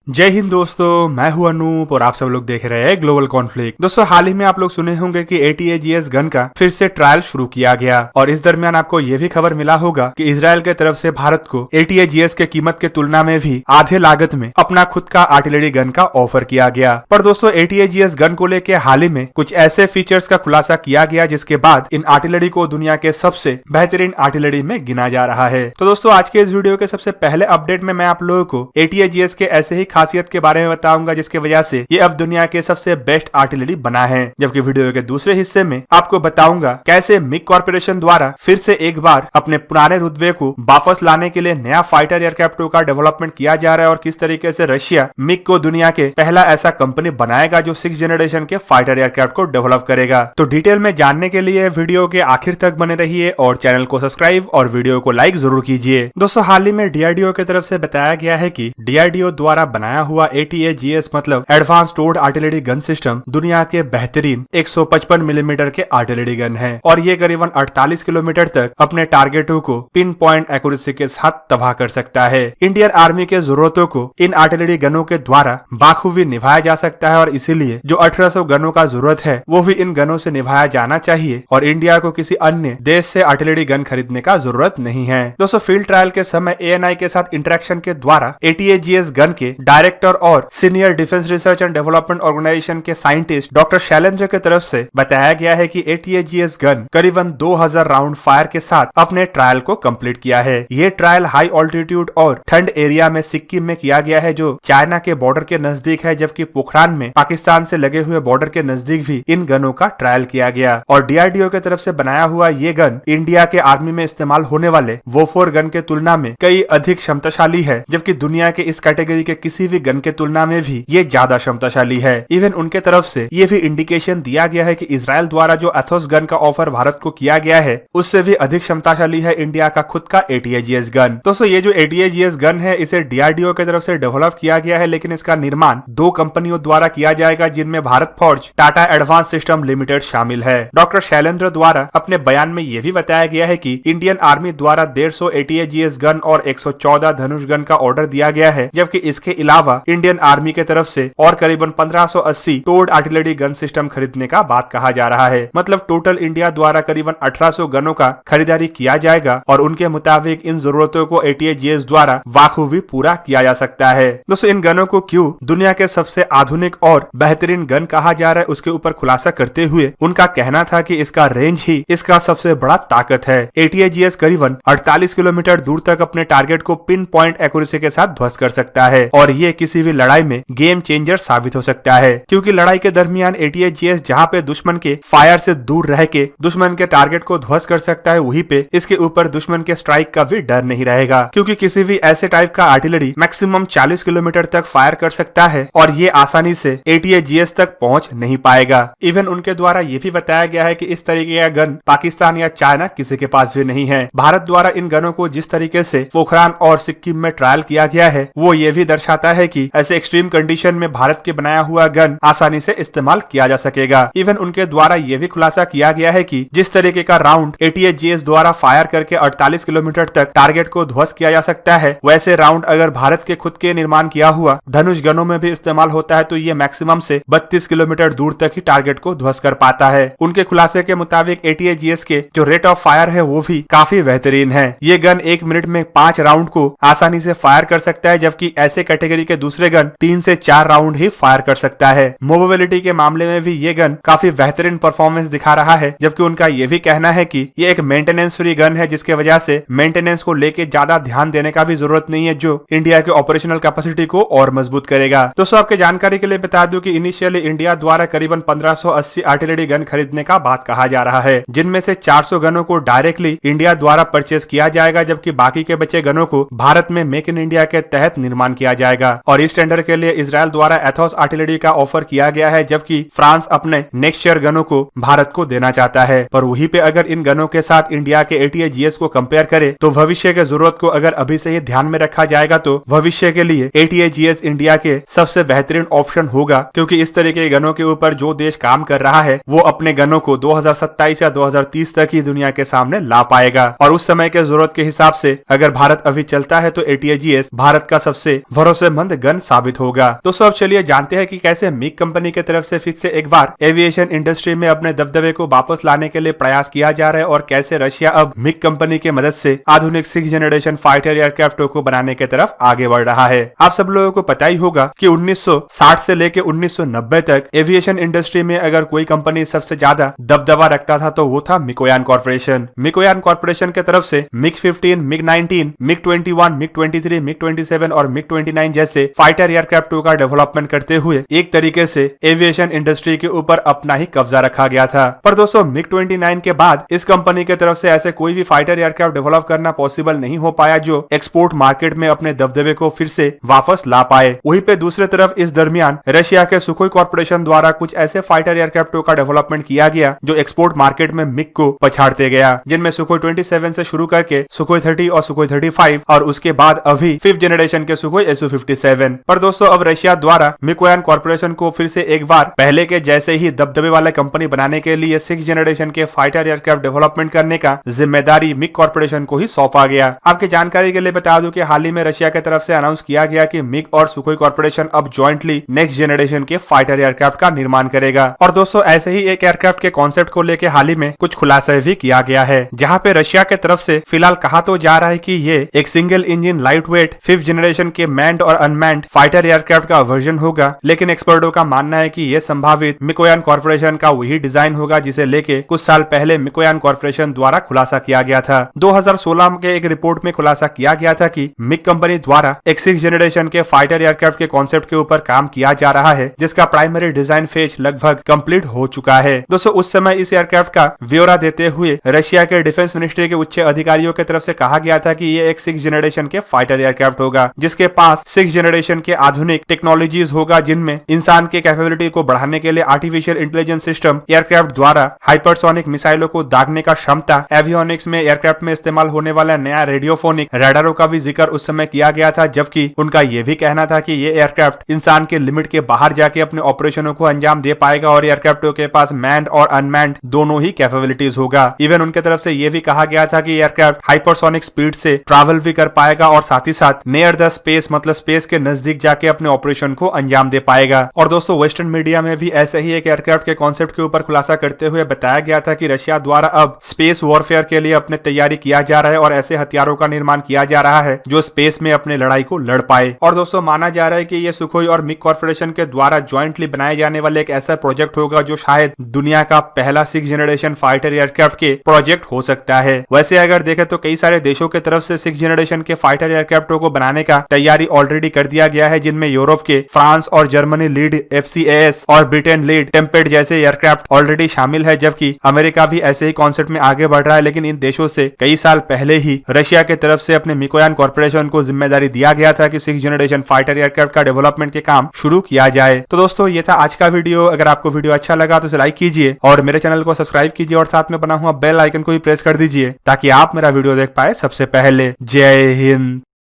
जय हिंद दोस्तों, मैं हूं अनूप और आप सब लोग देख रहे हैं ग्लोबल कॉन्फ्लिक्ट। दोस्तों, हाल ही में आप लोग सुने होंगे कि ATAGS गन का फिर से ट्रायल शुरू किया गया और इस दरमियान आपको यह भी खबर मिला होगा कि इजराइल के तरफ से भारत को ATAGS के कीमत के तुलना में भी आधे लागत में अपना खुद का आर्टिलरी गन का ऑफर किया गया। पर दोस्तों, ATAGS गन को लेकर हाल ही में कुछ ऐसे फीचर्स का खुलासा किया गया जिसके बाद इन आर्टिलरी को दुनिया के सबसे बेहतरीन आर्टिलरी में गिना जा रहा है। तो दोस्तों, आज के इस वीडियो के सबसे पहले अपडेट में मैं आप लोगों को ATAGS के ऐसे ही खासियत के बारे में बताऊंगा जिसकी वजह से ये अब दुनिया के सबसे बेस्ट आर्टिलरी बना है। जबकि वीडियो के दूसरे हिस्से में आपको बताऊंगा कैसे मिग कॉर्पोरेशन द्वारा फिर से एक बार अपने पुराने रुतबे को वापस लाने के लिए नया फाइटर एयरक्राफ्ट का डेवलपमेंट किया जा रहा है और किस तरीके से रशिया मिग को दुनिया के पहला ऐसा कंपनी बनाएगा जो 6th जनरेशन के फाइटर एयरक्राफ्ट को डेवलप करेगा। तो डिटेल में जानने के लिए वीडियो के आखिर तक बने रहिए और चैनल को सब्सक्राइब और वीडियो को लाइक जरूर कीजिए। दोस्तों, हाल ही में DRDO की तरफ से बताया गया है कि DRDO द्वारा बनाया हुआ ATAGS मतलब एडवांस टोर्ड आर्टिलरी गन सिस्टम दुनिया के बेहतरीन 155 मिलीमीटर के आर्टिलरी गन है और ये करीबन 48 किलोमीटर तक अपने टारगेटों को पिन पॉइंट एक्यूरेसी के साथ तबाह कर सकता है। इंडियन आर्मी के जरूरतों को इन आर्टिलरी गनों के द्वारा बाखूबी निभाया जा सकता है और इसीलिए जो 1800 गनों का जरूरत है वो भी इन गनों से निभाया जाना चाहिए और इंडिया को किसी अन्य देश से आर्टिलरी गन खरीदने का जरूरत नहीं है। दोस्तों, फील्ड ट्रायल के समय ANI के साथ इंटरेक्शन के द्वारा ATAGS गन के डायरेक्टर और senior defence research and development organisation के साइंटिस्ट डॉक्टर शैलेंद्र की तरफ से बताया गया है कि ATAGS गन करीबन 2000 राउंड फायर के साथ अपने ट्रायल को कंप्लीट किया है। ये ट्रायल हाई ऑल्टीट्यूड और ठंड एरिया में सिक्किम में किया गया है जो चाइना के बॉर्डर के नजदीक है, जबकि पोखरान में पाकिस्तान से लगे हुए बॉर्डर के नजदीक भी इन गनों का ट्रायल किया गया। और DRDO की तरफ से बनाया हुआ ये गन इंडिया के आर्मी में इस्तेमाल होने वाले WO4 गन के तुलना में कई अधिक क्षमताशाली है, जबकि दुनिया के इस कैटेगरी के किसी भी गन के तुलना में भी ये ज्यादा क्षमताशाली है। इवन उनके तरफ से ये भी इंडिकेशन दिया गया है कि इजराइल द्वारा जो एथोस गन का ऑफर भारत को किया गया है उससे भी अधिक क्षमताशाली है इंडिया का खुद का ATAGS गन। दोस्तों, ये जो ATAGS गन है इसे DRDO की तरफ से डेवलप किया गया है, लेकिन इसका निर्माण 2 कंपनियों द्वारा किया जाएगा जिनमें Bharat forge Tata advance system limited शामिल है। डॉक्टर शैलेंद्र द्वारा अपने बयान में यह भी बताया गया है कि इंडियन आर्मी द्वारा 150 ATAGS गन और 114 धनुष गन का ऑर्डर दिया गया है, जबकि इसके अलावा इंडियन आर्मी की तरफ से और करीबन 1580 टोर्ड आर्टिलरी गन सिस्टम खरीदने का बात कहा जा रहा है। मतलब टोटल इंडिया द्वारा करीबन 1800 गनों का खरीदारी किया जाएगा और उनके मुताबिक इन जरूरतों को ATAGS द्वारा बाखूबी पूरा किया जा सकता है। दोस्तों, इन गनों को क्यों दुनिया के सबसे आधुनिक और बेहतरीन गन कहा जा रहा है उसके ऊपर खुलासा करते हुए उनका कहना था कि इसका रेंज ही इसका सबसे बड़ा ताकत है। ATAGS करीबन 48 किलोमीटर दूर तक अपने टारगेट को पिन पॉइंट एक्यूरेसी के साथ ध्वस्त कर सकता है और ये किसी भी लड़ाई में गेम चेंजर साबित हो सकता है, क्योंकि लड़ाई के दरमियान ATAGS जहां पे दुश्मन के फायर से दूर रह के दुश्मन के टारगेट को ध्वस्त कर सकता है वहीं पे इसके ऊपर दुश्मन के स्ट्राइक का भी डर नहीं रहेगा, क्योंकि किसी भी ऐसे टाइप का आर्टिलरी मैक्सिमम 40 किलोमीटर तक फायर कर सकता है और ये आसानी से ATAGS तक पहुंच नहीं पाएगा। इवन उनके द्वारा ये भी बताया गया है कि इस तरीके का गन पाकिस्तान या चाइना किसी के पास भी नहीं है। भारत द्वारा इन गनों को जिस तरीके से पोखरान और सिक्किम में ट्रायल किया गया है वो ये भी दर्शाता है कि ऐसे एक्सट्रीम कंडीशन में भारत के बनाया हुआ गन आसानी से इस्तेमाल किया जा सकेगा। इवन उनके द्वारा ये भी खुलासा किया गया है कि जिस तरीके का राउंड ATAGS द्वारा फायर करके 48 किलोमीटर तक टारगेट को ध्वस्त किया जा सकता है, वैसे राउंड अगर भारत के खुद के निर्माण किया हुआ धनुष गनों में भी इस्तेमाल होता है तो ये मैक्सिमम से 32 किलोमीटर दूर तक ही टारगेट को ध्वस्त कर पाता है। उनके खुलासे के मुताबिक ATAGS के जो रेट ऑफ फायर है वो भी काफी बेहतरीन है। ये गन 1 मिनट में 5 राउंड को आसानी से फायर कर सकता है, जबकि ऐसे कैटेगरी के दूसरे गन 3 से 4 राउंड ही फायर कर सकता है। मोबिलिटी के मामले में भी ये गन काफी बेहतरीन परफॉर्मेंस दिखा रहा है, जबकि उनका ये भी कहना है कि ये एक मेंटेनेंस फ्री गन है जिसके वजह से मेंटेनेंस को लेके ज्यादा ध्यान देने का भी जरूरत नहीं है, जो इंडिया के ऑपरेशनल कैपेसिटी को और मजबूत करेगा। दोस्तों, आपके जानकारी के लिए बता दूं कि इनिशियली इंडिया द्वारा करीबन 1580 आर्टिलरी गन खरीदने का बात कहा जा रहा है, जिनमें से 400 गनों को डायरेक्टली इंडिया द्वारा परचेज किया जाएगा, जबकि बाकी के बचे गनों को भारत में मेक इन इंडिया के तहत निर्माण किया जाएगा। और इस टेंडर के लिए इजराइल द्वारा एथोस आर्टिलरी का ऑफर किया गया है, जबकि फ्रांस अपने नेक्स्ट ईयर गनों को भारत को देना चाहता है। पर वहीं पे अगर इन गनों के साथ इंडिया के ATAGS को कंपेयर करे तो भविष्य के जरूरत को अगर अभी से ही ध्यान में रखा जाएगा तो भविष्य के लिए ATAGS इंडिया के सबसे बेहतरीन ऑप्शन होगा, क्योंकि इस तरीके के गनों के ऊपर जो देश काम कर रहा है वो अपने गनों को 2027 या 2030 तक ही दुनिया के सामने ला पाएगा। और उस समय के जरूरत के हिसाब से अगर भारत अभी चलता है तो ATAGS भारत का सबसे भरोसेमंद फायदेमंद गन साबित होगा। दोस्तों अब चलिए जानते हैं कि कैसे मिग कंपनी की तरफ से फिर से एक बार एविएशन इंडस्ट्री में अपने दबदबे को वापस लाने के लिए प्रयास किया जा रहा है और कैसे रशिया अब मिग कंपनी की मदद से आधुनिक 6th जनरेशन फाइटर एयरक्राफ्टों को बनाने की तरफ आगे बढ़ रहा है। आप सब लोगों को पता ही होगा कि 1960 से लेकर 1990 तक एविएशन इंडस्ट्री में अगर कोई कंपनी सबसे ज्यादा दबदबा रखता था तो वो था मिकोयान कॉर्पोरेशन। मिकोयान कॉर्पोरेशन की तरफ से MiG 15, MiG 19, MiG 21, MiG 23, MiG 27 और मिग 29 जैसे फाइटर एयरक्राफ्टों का डेवलपमेंट करते हुए एक तरीके से एविएशन इंडस्ट्री के ऊपर अपना ही कब्जा रखा गया था। पर दोस्तों मिग 29 के बाद इस कंपनी की तरफ से ऐसे कोई भी फाइटर एयरक्राफ्ट डेवलप करना पॉसिबल नहीं हो पाया जो एक्सपोर्ट मार्केट में अपने दबदबे को फिर से वापस ला पाए। वहीं पे दूसरे तरफ इस दरमियान रशिया के सुखोई कॉर्पोरेशन द्वारा कुछ ऐसे फाइटर एयरक्राफ्टों का डेवलपमेंट किया गया जो एक्सपोर्ट मार्केट में मिग को पछाड़ते गया, जिनमें सुखोई 27 से शुरू करके सुखोई 30 और सुखोई 35 और उसके बाद अभी 5th जनरेशन के सुखोई Su-57। पर दोस्तों अब रशिया द्वारा मिकोयान कॉर्पोरेशन को फिर से एक बार पहले के जैसे ही दबदबे वाले कंपनी बनाने के लिए 6th जनरेशन के फाइटर एयरक्राफ्ट डेवलपमेंट करने का जिम्मेदारी मिग कॉर्पोरेशन को ही सौंपा गया। आपकी जानकारी के लिए बता दूं कि हाल ही में रशिया की तरफ से अनाउंस किया गया कि मिग और सुखोई कॉर्पोरेशन अब जॉइंटली नेक्स्ट जनरेशन के फाइटर एयरक्राफ्ट का निर्माण करेगा। और दोस्तों ऐसे ही एक एयरक्राफ्ट के कॉन्सेप्ट को लेकर हाल ही में कुछ खुलासा भी किया गया है, जहां पे रशिया की तरफ से फिलहाल कहा तो जा रहा है कि ये एक single engine light weight 5th generation के मैन्ड और अनमैन्ड फाइटर एयरक्राफ्ट का वर्जन होगा। लेकिन एक्सपर्टों का मानना है कि ये संभावित मिकोयान कॉर्पोरेशन का वही डिजाइन होगा जिसे लेके कुछ साल पहले मिकोयान कॉर्पोरेशन द्वारा खुलासा किया गया था। 2016 के एक रिपोर्ट में खुलासा किया गया था कि मिग कंपनी द्वारा एक 6th जनरेशन के फाइटर एयरक्राफ्ट के कॉन्सेप्ट के ऊपर काम किया जा रहा है, जिसका प्राइमरी डिजाइन फेज लगभग कंप्लीट हो चुका है। दोस्तों उस समय इस एयरक्राफ्ट का ब्यौरा देते हुए रशिया के डिफेंस मिनिस्ट्री के उच्च अधिकारियों की तरफ से कहा गया था कि ये एक 6th जनरेशन के फाइटर एयरक्राफ्ट होगा जिसके पास 6th जनरेशन के आधुनिक टेक्नोलॉजीज होगा, जिनमें इंसान के कैपेबिलिटी को बढ़ाने के लिए आर्टिफिशियल इंटेलिजेंस सिस्टम, एयरक्राफ्ट द्वारा हाइपरसोनिक मिसाइलों को दागने का क्षमता, एवियोनिक्स में एयरक्राफ्ट में इस्तेमाल होने वाला नया रेडियोफोनिक रडारों का भी जिक्र उस समय किया गया था, जबकि उनका यह भी कहना था कि ये एयरक्राफ्ट इंसान के लिमिट के बाहर जाके अपने ऑपरेशनों को अंजाम दे पाएगा और एयरक्राफ्टों के पास मैन्ड और अनमैन्ड दोनों ही कैपेबिलिटीज होगा। इवन उनके तरफ से यह भी कहा गया था कि एयरक्राफ्ट हाइपरसोनिक स्पीड से ट्रैवल भी कर पाएगा और साथ ही साथ नियर द स्पेस मतलब स्पेस के नजदीक जाके अपने ऑपरेशन को अंजाम दे पाएगा। और दोस्तों वेस्टर्न मीडिया में भी ऐसे ही एक एयरक्राफ्ट के कॉन्सेप्ट के ऊपर खुलासा करते हुए बताया गया था कि रशिया द्वारा अब स्पेस वॉरफेयर के लिए अपने तैयारी किया जा रहा है और ऐसे हथियारों का निर्माण किया जा रहा है जो स्पेस में अपने लड़ाई को लड़ पाए। और दोस्तों माना जा रहा है कि ये सुखोई और मिग कॉर्पोरेशन के द्वारा ज्वाइंटली बनाए जाने वाले एक ऐसा प्रोजेक्ट होगा जो शायद दुनिया का पहला 6th जनरेशन फाइटर एयरक्राफ्ट के प्रोजेक्ट हो सकता है। वैसे अगर देखें तो कई सारे देशों की तरफ से 6th जनरेशन के फाइटर एयरक्राफ्टों को बनाने का तैयारी ऑलरेडी कर दिया गया है, जिनमें यूरोप के फ्रांस और जर्मनी लीड FCAS और ब्रिटेन लीड टेम्पेड जैसे एयरक्राफ्ट ऑलरेडी शामिल है, जबकि अमेरिका भी ऐसे ही कॉन्सेप्ट में आगे बढ़ रहा है। लेकिन इन देशों से कई साल पहले ही रशिया की तरफ से अपने मिकोयान कॉर्पोरेशन को जिम्मेदारी दिया गया था कि 6th जनरेशन फाइटर एयरक्राफ्ट का डेवलपमेंट के काम शुरू किया जाए। तो दोस्तों ये था आज का वीडियो। अगर आपको वीडियो अच्छा लगा तो इसे लाइक कीजिए और मेरे चैनल को सब्सक्राइब कीजिए और साथ में बना हुआ बेल आइकन को भी प्रेस कर दीजिए ताकि आप मेरा वीडियो देख पाए सबसे पहले। जय हिंद।